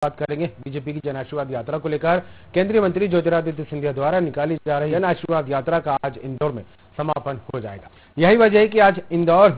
बात करेंगे बीजेपी की जन आशीर्वाद यात्रा को लेकर। केंद्रीय मंत्री ज्योतिरादित्य सिंधिया द्वारा निकाली जा रही जन आशीर्वाद यात्रा का आज इंदौर में समापन हो जाएगा। यही वजह है कि आज इंदौर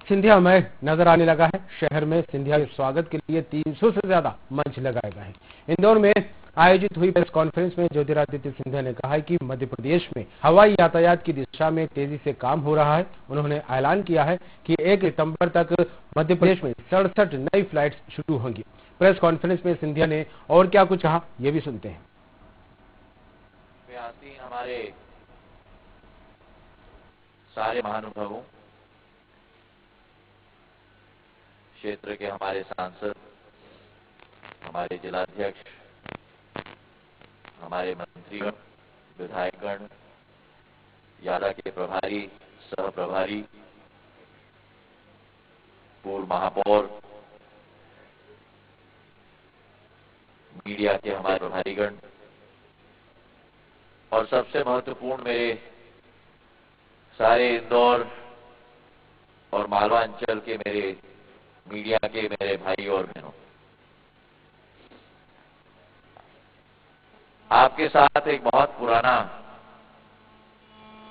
सिंधिया में नजर आने लगा है। शहर में सिंधिया के स्वागत के लिए 300 से ज्यादा मंच लगाए गए हैं। इंदौर में आयोजित हुई प्रेस कॉन्फ्रेंस में ज्योतिरादित्य सिंधिया ने कहा है कि मध्य प्रदेश में हवाई यातायात की दिशा में तेजी से काम हो रहा है। उन्होंने ऐलान किया है कि 1 सितंबर तक मध्य प्रदेश में 67 नई फ्लाइट्स शुरू होंगी। प्रेस कॉन्फ्रेंस में सिंधिया ने और क्या कुछ कहा, ये भी सुनते हैं। हमारे सारे महानुभावों, क्षेत्र के हमारे सांसद, हमारे जिलाध्यक्ष, हमारे मंत्रीगण, विधायकगण, यात्रा के प्रभारी, सह प्रभारी, पूर्व महापौर, मीडिया के हमारे प्रभारीगण और सबसे महत्वपूर्ण मेरे सारे इंदौर और मालवा अंचल के मेरे मीडिया के मेरे भाई और बहनों, आपके साथ एक बहुत पुराना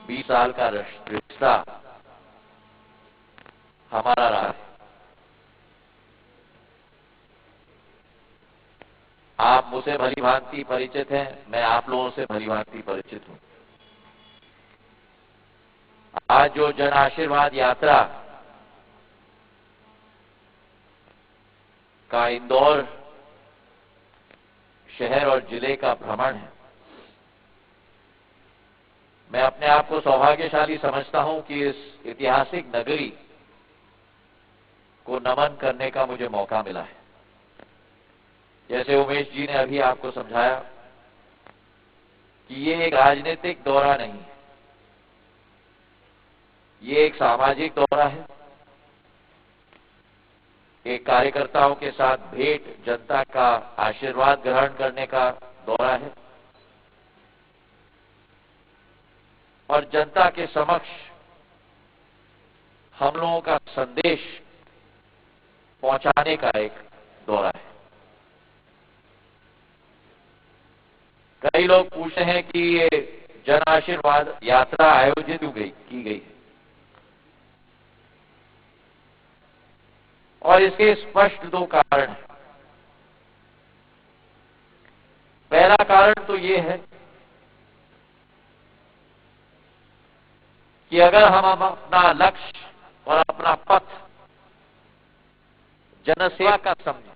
20 साल का रिश्ता हमारा रहा है। आप मुझसे भली भांति परिचित हैं, मैं आप लोगों से भली भांति परिचित हूं। आज जो जन आशीर्वाद यात्रा का इंदौर शहर और जिले का भ्रमण है, मैं अपने आप को सौभाग्यशाली समझता हूं कि इस ऐतिहासिक नगरी को नमन करने का मुझे मौका मिला है। जैसे उमेश जी ने अभी आपको समझाया कि ये एक राजनीतिक दौरा नहीं है, ये एक सामाजिक दौरा है, एक कार्यकर्ताओं के साथ भेंट, जनता का आशीर्वाद ग्रहण करने का दौरा है और जनता के समक्ष हम लोगों का संदेश पहुंचाने का एक दौरा है। कई लोग पूछते हैं कि ये जन आशीर्वाद यात्रा आयोजित की गई है और इसके स्पष्ट 2 कारण हैं। पहला कारण तो ये है कि अगर हम अपना लक्ष्य और अपना पथ जनसेवा का समझें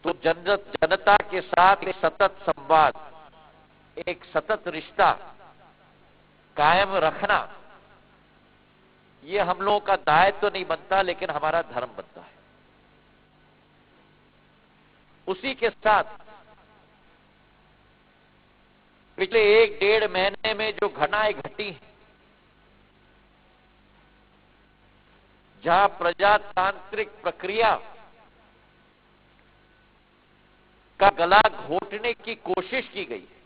तो जनता के साथ एक सतत संवाद, एक सतत रिश्ता कायम रखना, ये हम लोगों का दायित्व तो नहीं बनता लेकिन हमारा धर्म बनता है। उसी के साथ पिछले 1-1.5 महीने में जो घटनाएं घटी हैं, जहां प्रजातांत्रिक प्रक्रिया का गला घोटने की कोशिश की गई है,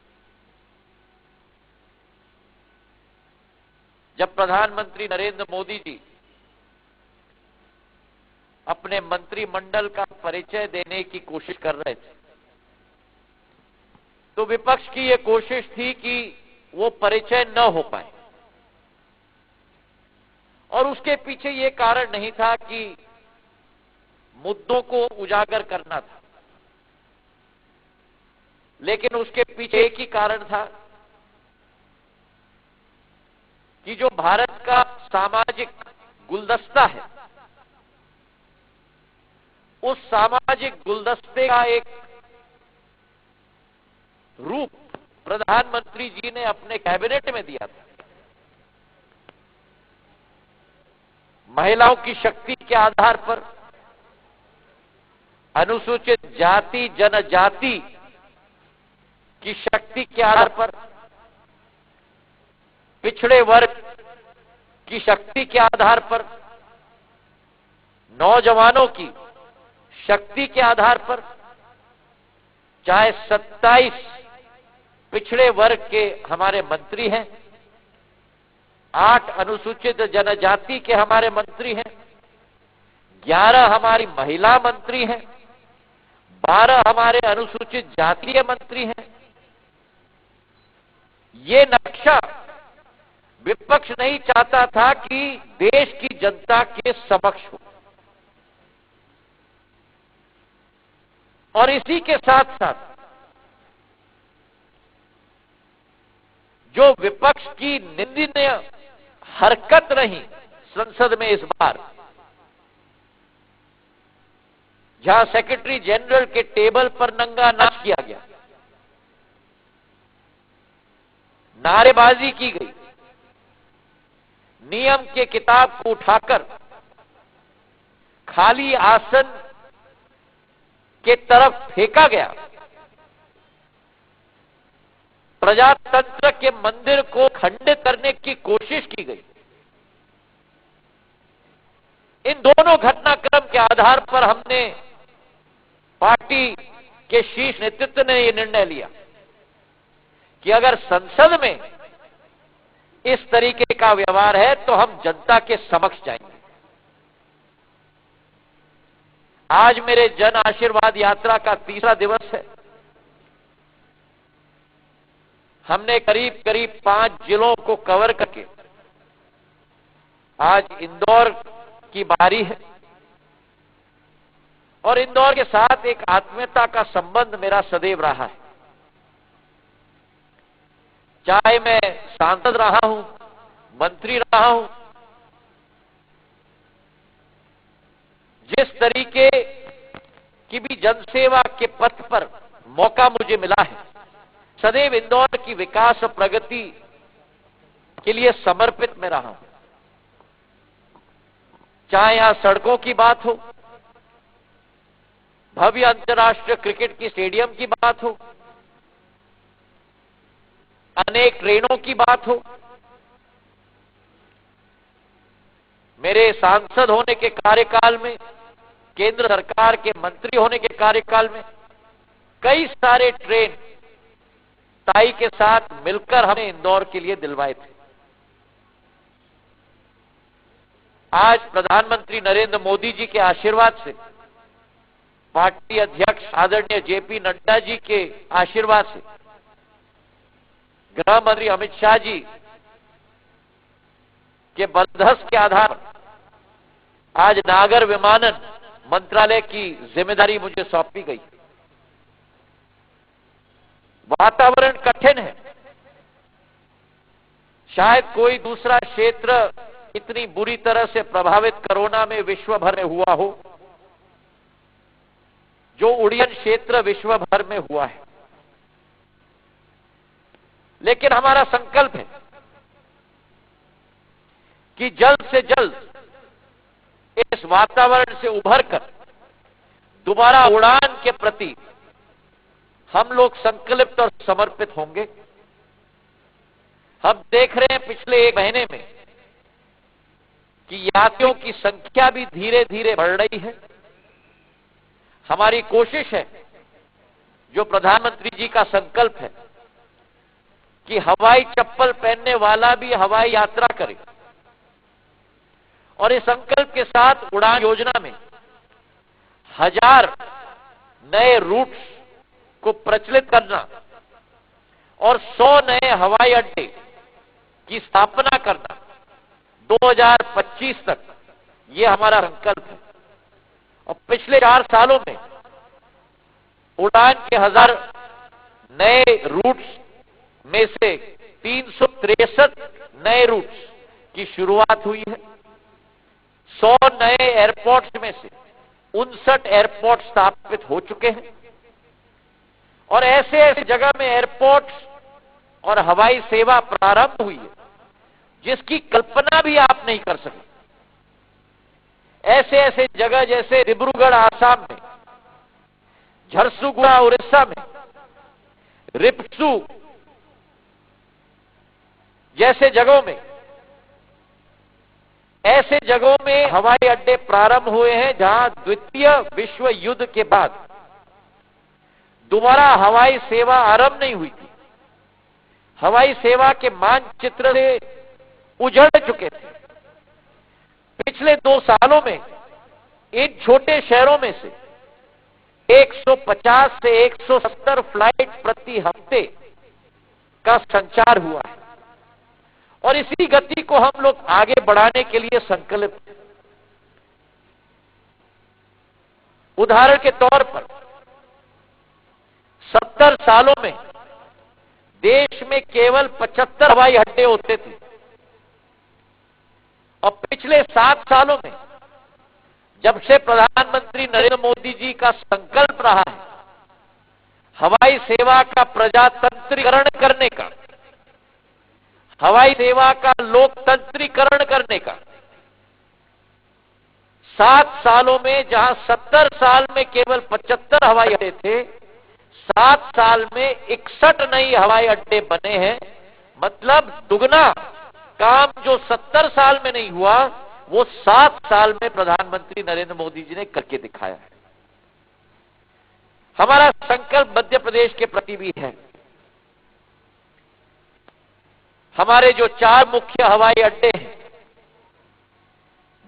जब प्रधानमंत्री नरेंद्र मोदी जी अपने मंत्रिमंडल का परिचय देने की कोशिश कर रहे थे, तो विपक्ष की यह कोशिश थी कि वो परिचय न हो पाए और उसके पीछे ये कारण नहीं था कि मुद्दों को उजागर करना था, लेकिन उसके पीछे एक ही कारण था कि जो भारत का सामाजिक गुलदस्ता है, उस सामाजिक गुलदस्ते का एक रूप प्रधानमंत्री जी ने अपने कैबिनेट में दिया था। महिलाओं की शक्ति के आधार पर, अनुसूचित जाति जनजाति की शक्ति के आधार पर, पिछड़े वर्ग की शक्ति के आधार पर, नौजवानों की शक्ति के आधार पर, चाहे 27 पिछड़े वर्ग के हमारे मंत्री हैं, 8 अनुसूचित जनजाति के हमारे मंत्री हैं, 11 हमारी महिला मंत्री हैं 12 हमारे अनुसूचित जाति के मंत्री हैं। ये नक्शा विपक्ष नहीं चाहता था कि देश की जनता के समक्ष हो, और इसी के साथ साथ जो विपक्ष की निंदनीय हरकत रही संसद में इस बार, जहां सेक्रेटरी जनरल के टेबल पर नंगा नाच किया गया, नारेबाजी की गई, नियम के किताब को उठाकर खाली आसन के तरफ फेंका गया, प्रजातंत्र के मंदिर को खंडित करने की कोशिश की गई। इन दोनों घटनाक्रम के आधार पर हमने पार्टी के शीर्ष नेतृत्व ने यह निर्णय लिया कि अगर संसद में इस तरीके का व्यवहार है तो हम जनता के समक्ष जाएंगे। आज मेरे जन आशीर्वाद यात्रा का तीसरा दिवस है। हमने करीब करीब 5 जिलों को कवर करके आज इंदौर की बारी है, और इंदौर के साथ एक आत्मीयता का संबंध मेरा सदैव रहा है। चाहे मैं सांसद रहा हूं, मंत्री रहा हूं, जिस तरीके की भी जनसेवा के पथ पर मौका मुझे मिला है, सदैव इंदौर की विकास और प्रगति के लिए समर्पित मैं रहा हूं। चाहे यहां सड़कों की बात हो, भव्य अंतर्राष्ट्रीय क्रिकेट की स्टेडियम की बात हो, अनेक ट्रेनों की बात हो, मेरे सांसद होने के कार्यकाल में, केंद्र सरकार के मंत्री होने के कार्यकाल में कई सारे ट्रेन ताई के साथ मिलकर हमने इंदौर के लिए दिलवाए थे। आज प्रधानमंत्री नरेंद्र मोदी जी के आशीर्वाद से, पार्टी अध्यक्ष आदरणीय जेपी नड्डा जी के आशीर्वाद से, गृह मंत्री अमित शाह जी के बलधस के आधार पर आज नागर विमानन मंत्रालय की जिम्मेदारी मुझे सौंपी गई। वातावरण कठिन है, शायद कोई दूसरा क्षेत्र इतनी बुरी तरह से प्रभावित कोरोना में विश्व भर में हुआ हो जो उड़ियन क्षेत्र विश्व भर में हुआ है। लेकिन हमारा संकल्प है कि जल्द से जल्द इस वातावरण से उभरकर दोबारा उड़ान के प्रति हम लोग संकल्पित और समर्पित होंगे। हम देख रहे हैं पिछले 1 महीने में कि यात्रियों की संख्या भी धीरे धीरे बढ़ रही है। हमारी कोशिश है, जो प्रधानमंत्री जी का संकल्प है, कि हवाई चप्पल पहनने वाला भी हवाई यात्रा करे, और इस संकल्प के साथ उड़ान योजना में 1000 नए रूट्स को प्रचलित करना और 100 नए हवाई अड्डे की स्थापना करना 2025 तक, ये हमारा संकल्प है। और पिछले 4 सालों में उड़ान के 1000 नए रूट्स में से 363 नए रूट्स की शुरुआत हुई है। 100 नए एयरपोर्ट्स में से 59 एयरपोर्ट स्थापित हो चुके हैं, और ऐसे ऐसे जगह में एयरपोर्ट्स और हवाई सेवा प्रारंभ हुई है जिसकी कल्पना भी आप नहीं कर सकते। ऐसे ऐसे जगह जैसे डिब्रूगढ़ आसाम में, झरसुगुड़ा उड़ीसा में, रिपसू जैसे जगहों में, ऐसे जगहों में हवाई अड्डे प्रारंभ हुए हैं जहां द्वितीय विश्व युद्ध के बाद दोबारा हवाई सेवा आरंभ नहीं हुई थी। हवाई सेवा के मानचित्र से उजड़ चुके थे। पिछले 2 सालों में इन छोटे शहरों में से 150 से 170 फ्लाइट प्रति हफ्ते का संचार हुआ है और इसी गति को हम लोग आगे बढ़ाने के लिए संकल्पित हैं। उदाहरण के तौर पर 70 सालों में देश में केवल 75 हवाई अड्डे होते थे और पिछले 7 सालों में जब से प्रधानमंत्री नरेंद्र मोदी जी का संकल्प रहा है हवाई सेवा का प्रजातंत्रीकरण करने का, हवाई सेवा का लोकतंत्रीकरण करने का, 7 सालों में जहां 70 साल में केवल 75 हवाई अड्डे थे, 7 साल में 61 नए हवाई अड्डे बने हैं। मतलब दुगना काम जो 70 साल में नहीं हुआ वो 7 साल में प्रधानमंत्री नरेंद्र मोदी जी ने करके दिखाया है। हमारा संकल्प मध्य प्रदेश के प्रति भी है। हमारे जो 4 मुख्य हवाई अड्डे हैं,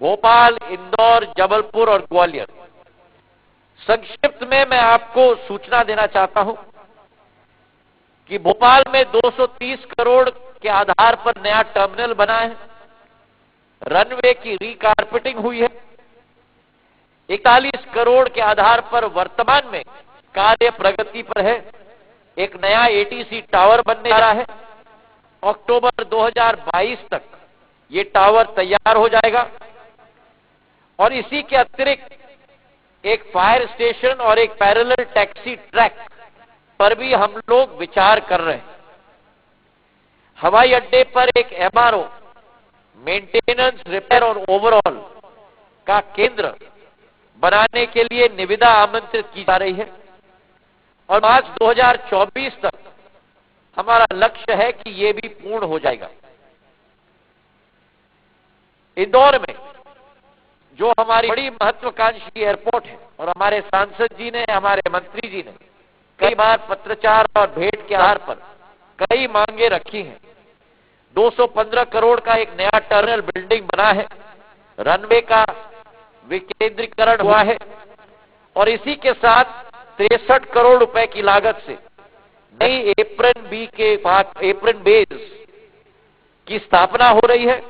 भोपाल, इंदौर, जबलपुर और ग्वालियर, संक्षिप्त में मैं आपको सूचना देना चाहता हूं कि भोपाल में 230 करोड़ के आधार पर नया टर्मिनल बना है, रनवे की रीकारपेटिंग हुई है, 41 करोड़ के आधार पर वर्तमान में कार्य प्रगति पर है, एक नया एटीसी टावर बनने जा रहा है, अक्टूबर 2022 तक ये टावर तैयार हो जाएगा और इसी के अतिरिक्त एक फायर स्टेशन और एक पैरेलल टैक्सी ट्रैक पर भी हम लोग विचार कर रहे हैं। हवाई अड्डे पर एक एमआरओ, मेंटेनेंस, रिपेयर और ओवरऑल का केंद्र बनाने के लिए निविदा आमंत्रित की जा रही है और मार्च 2024 तक हमारा लक्ष्य है कि यह भी पूर्ण हो जाएगा। इंदौर में जो हमारी बड़ी महत्वाकांक्षी एयरपोर्ट है और हमारे सांसद जी ने, हमारे मंत्री जी ने कई बार पत्रचार और भेंट के आधार पर कई मांगे रखी हैं। 215 करोड़ का एक नया टर्मिनल बिल्डिंग बना है, रनवे का विकेंद्रीकरण हुआ है और इसी के साथ 63 करोड़ रुपए की लागत से नई एप्रन बेस की स्थापना हो रही है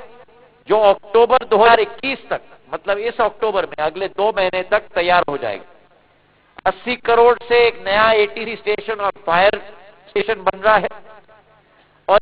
जो अक्टूबर 2021 तक, मतलब इस अक्टूबर में अगले 2 महीने तक तैयार हो जाएगा। 80 करोड़ से एक नया एटीसी स्टेशन और फायर स्टेशन बन रहा है